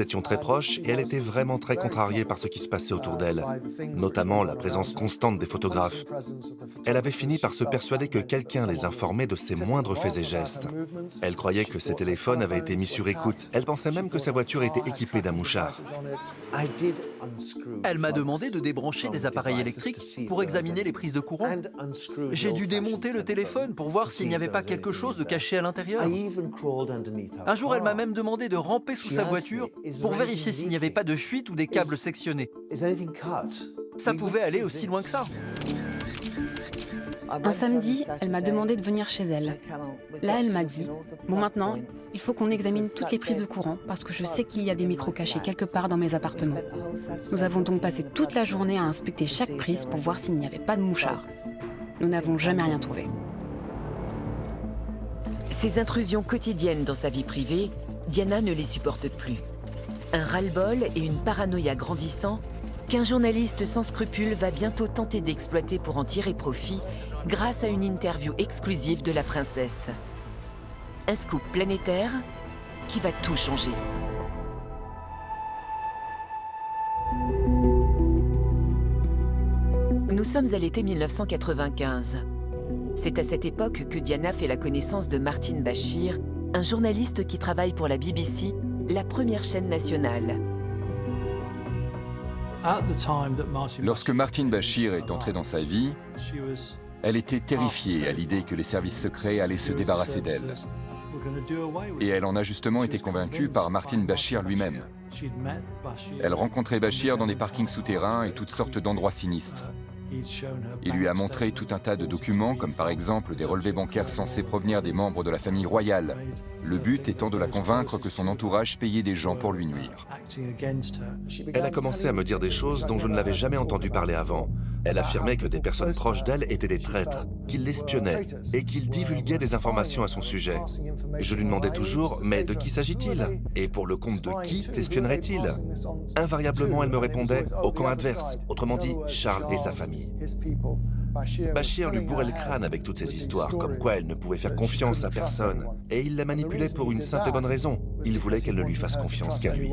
nous étions très proches et elle était vraiment très contrariée par ce qui se passait autour d'elle, notamment la présence constante des photographes. Elle avait fini par se persuader que quelqu'un les informait de ses moindres faits et gestes. Elle croyait que ses téléphones avaient été mis sur écoute. Elle pensait même que sa voiture était équipée d'un mouchard. Elle m'a demandé de débrancher des appareils électriques pour examiner les prises de courant. J'ai dû démonter le téléphone pour voir s'il n'y avait pas quelque chose de caché à l'intérieur. Un jour, elle m'a même demandé de ramper sous sa voiture pour vérifier s'il n'y avait pas de fuite ou des câbles sectionnés. Ça pouvait aller aussi loin que ça. Un samedi, elle m'a demandé de venir chez elle. Là, elle m'a dit « Bon, maintenant, il faut qu'on examine toutes les prises de courant parce que je sais qu'il y a des micros cachés quelque part dans mes appartements. » Nous avons donc passé toute la journée à inspecter chaque prise pour voir s'il n'y avait pas de mouchard. Nous n'avons jamais rien trouvé. Ces intrusions quotidiennes dans sa vie privée, Diana ne les supporte plus. Un ras-le-bol et une paranoïa grandissant qu'un journaliste sans scrupules va bientôt tenter d'exploiter pour en tirer profit grâce à une interview exclusive de la princesse. Un scoop planétaire qui va tout changer. Nous sommes à l'été 1995. C'est à cette époque que Diana fait la connaissance de Martin Bashir, un journaliste qui travaille pour la BBC, la première chaîne nationale. Lorsque Martin Bashir est entré dans sa vie, elle était terrifiée à l'idée que les services secrets allaient se débarrasser d'elle. Et elle en a justement été convaincue par Martin Bashir lui-même. Elle rencontrait Bashir dans des parkings souterrains et toutes sortes d'endroits sinistres. Il lui a montré tout un tas de documents, comme par exemple des relevés bancaires censés provenir des membres de la famille royale, le but étant de la convaincre que son entourage payait des gens pour lui nuire. Elle a commencé à me dire des choses dont je ne l'avais jamais entendu parler avant. Elle affirmait que des personnes proches d'elle étaient des traîtres, qu'ils l'espionnaient et qu'ils divulguaient des informations à son sujet. Je lui demandais toujours « Mais de qui s'agit-il ? Et pour le compte de qui t'espionnerait-il » Invariablement, elle me répondait « Au camp adverse », autrement dit Charles et sa famille. Bashir lui bourrait le crâne avec toutes ces histoires, comme quoi elle ne pouvait faire confiance à personne. Et il la manipulait pour une simple et bonne raison. Il voulait qu'elle ne lui fasse confiance qu'à lui.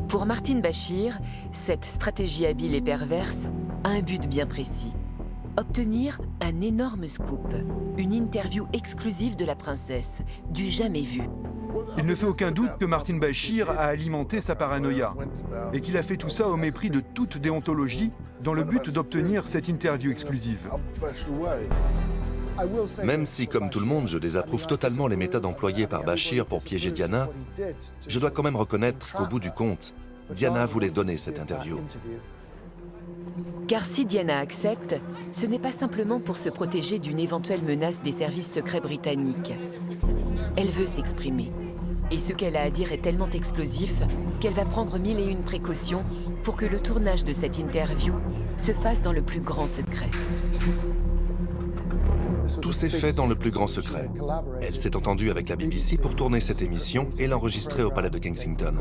Pour Martin Bashir, cette stratégie habile et perverse a un but bien précis. Obtenir un énorme scoop, une interview exclusive de la princesse, du jamais vu. Il ne fait aucun doute que Martin Bashir a alimenté sa paranoïa et qu'il a fait tout ça au mépris de toute déontologie dans le but d'obtenir cette interview exclusive. Même si, comme tout le monde, je désapprouve totalement les méthodes employées par Bashir pour piéger Diana, je dois quand même reconnaître qu'au bout du compte, Diana voulait donner cette interview. Car si Diana accepte, ce n'est pas simplement pour se protéger d'une éventuelle menace des services secrets britanniques. Elle veut s'exprimer. Et ce qu'elle a à dire est tellement explosif qu'elle va prendre 1001 précautions pour que le tournage de cette interview se fasse dans le plus grand secret. Tout s'est fait dans le plus grand secret. Elle s'est entendue avec la BBC pour tourner cette émission et l'enregistrer au palais de Kensington.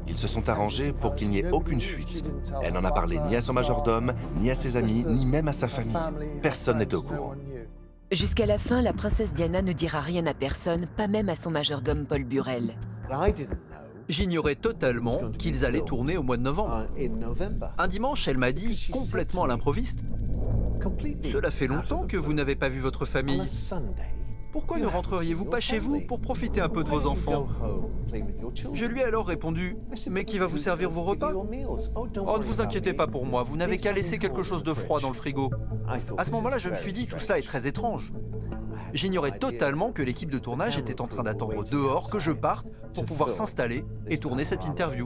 Ils se sont arrangés pour qu'il n'y ait aucune fuite. Elle n'en a parlé ni à son majordome, ni à ses amis, ni même à sa famille. Personne n'était au courant. Jusqu'à la fin, la princesse Diana ne dira rien à personne, pas même à son majordome Paul Burrell. J'ignorais totalement qu'ils allaient tourner au mois de novembre. Un dimanche, elle m'a dit, complètement à l'improviste, « Cela fait longtemps que vous n'avez pas vu votre famille. Pourquoi ne rentreriez-vous pas chez vous pour profiter un peu de vos enfants ?» Je lui ai alors répondu, « Mais qui va vous servir vos repas ? Oh, ne vous inquiétez pas pour moi, vous n'avez qu'à laisser quelque chose de froid dans le frigo. » À ce moment-là, je me suis dit, tout cela est très étrange. J'ignorais totalement que l'équipe de tournage était en train d'attendre dehors que je parte pour pouvoir s'installer et tourner cette interview.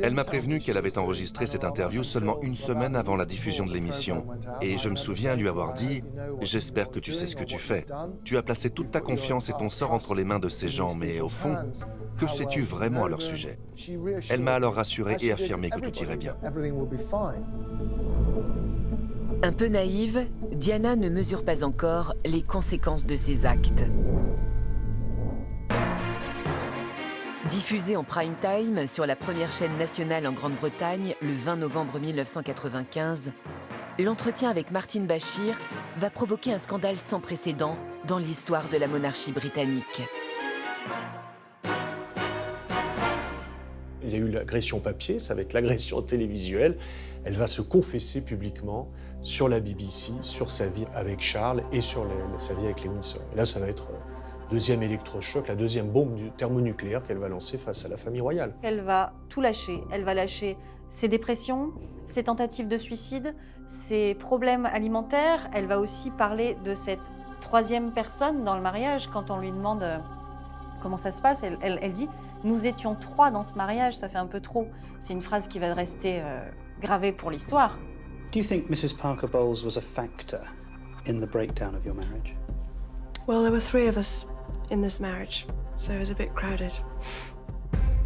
Elle m'a prévenu qu'elle avait enregistré cette interview seulement une semaine avant la diffusion de l'émission. Et je me souviens lui avoir dit « J'espère que tu sais ce que tu fais. Tu as placé toute ta confiance et ton sort entre les mains de ces gens, mais au fond, que sais-tu vraiment à leur sujet ?» Elle m'a alors rassuré et affirmé que tout irait bien. Un peu naïve, Diana ne mesure pas encore les conséquences de ses actes. Diffusé en prime time sur la première chaîne nationale en Grande-Bretagne le 20 novembre 1995, l'entretien avec Martin Bashir va provoquer un scandale sans précédent dans l'histoire de la monarchie britannique. Il y a eu l'agression papier, ça va être l'agression télévisuelle. Elle va se confesser publiquement sur la BBC, sur sa vie avec Charles et sur sa vie avec les Windsor. Et là, ça va être deuxième électrochoc, la deuxième bombe thermonucléaire qu'elle va lancer face à la famille royale. Elle va tout lâcher. Elle va lâcher ses dépressions, ses tentatives de suicide, ses problèmes alimentaires. Elle va aussi parler de cette troisième personne dans le mariage. Quand on lui demande comment ça se passe, elle dit « Nous étions 3 dans ce mariage, ça fait un peu trop ». C'est une phrase qui va rester gravée pour l'histoire. Do you think Mrs. Parker Bowles was a factor in the breakdown of your marriage? Well, there were 3 of us in this marriage, so it was a bit crowded.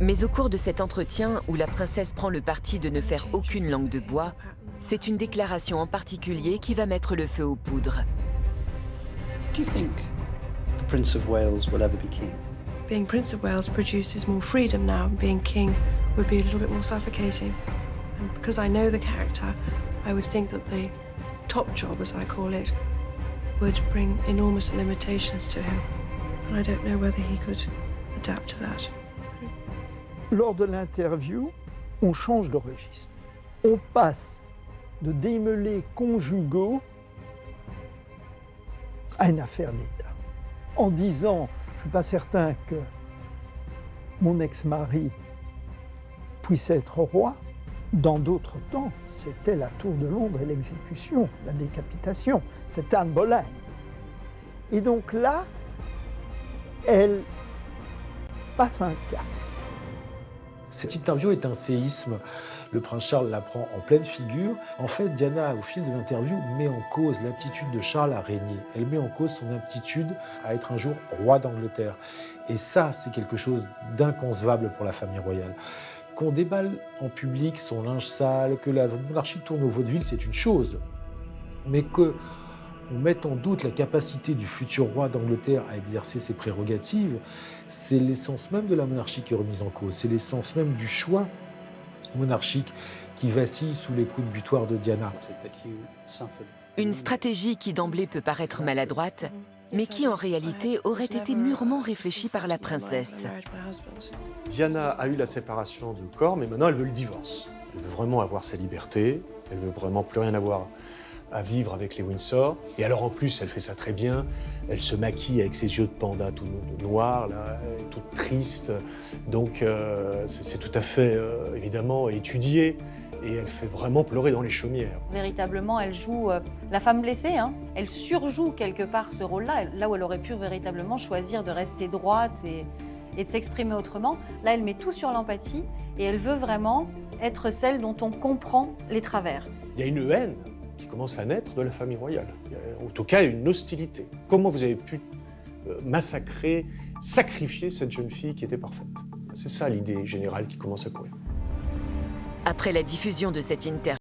Mais au cours de cet entretien où la princesse prend le parti de ne faire aucune langue de bois, c'est une déclaration en particulier qui va mettre le feu aux poudres. Do you think the Prince of Wales will ever be king? Being Prince of Wales produces more freedom now. Being king would be a little bit more suffocating. And because I know the character, I would think that the top job, as I call it, would bring enormous limitations to him. And I don't know whether he could adapt to that. Lors de l'interview, on change de registre. On passe de démêlés conjugaux à une affaire d'État. En disant, je ne suis pas certain que mon ex-mari puisse être roi. Dans d'autres temps, c'était la tour de Londres et l'exécution, la décapitation. C'était Anne Boleyn. Et donc là, elle passe un cap. Cette interview est un séisme. Le prince Charles la prend en pleine figure. En fait, Diana, au fil de l'interview, met en cause l'aptitude de Charles à régner. Elle met en cause son aptitude à être un jour roi d'Angleterre. Et ça, c'est quelque chose d'inconcevable pour la famille royale. Qu'on déballe en public son linge sale, que la monarchie tourne au vaudeville, c'est une chose. Mais qu'on mette en doute la capacité du futur roi d'Angleterre à exercer ses prérogatives, c'est l'essence même de la monarchie qui est remise en cause. C'est l'essence même du choix monarchique qui vacille sous les coups de butoir de Diana. Une stratégie qui d'emblée peut paraître maladroite, mais qui en réalité aurait été mûrement réfléchie par la princesse. Diana a eu la séparation de corps, mais maintenant elle veut le divorce. Elle veut vraiment avoir sa liberté, elle veut vraiment plus rien avoir à vivre avec les Windsor. Et alors en plus, elle fait ça très bien, elle se maquille avec ses yeux de panda tout noirs, là, toute triste. Donc c'est tout à fait évidemment étudié. Et elle fait vraiment pleurer dans les chaumières. Véritablement, elle joue la femme blessée. Hein. Elle surjoue quelque part ce rôle-là, là où elle aurait pu véritablement choisir de rester droite et de s'exprimer autrement. Là, elle met tout sur l'empathie et elle veut vraiment être celle dont on comprend les travers. Il y a une haine qui commence à naître de la famille royale. Il y a, en tout cas, une hostilité. Comment vous avez pu massacrer, sacrifier cette jeune fille qui était parfaite? C'est ça l'idée générale qui commence à courir. Après la diffusion de cette interview,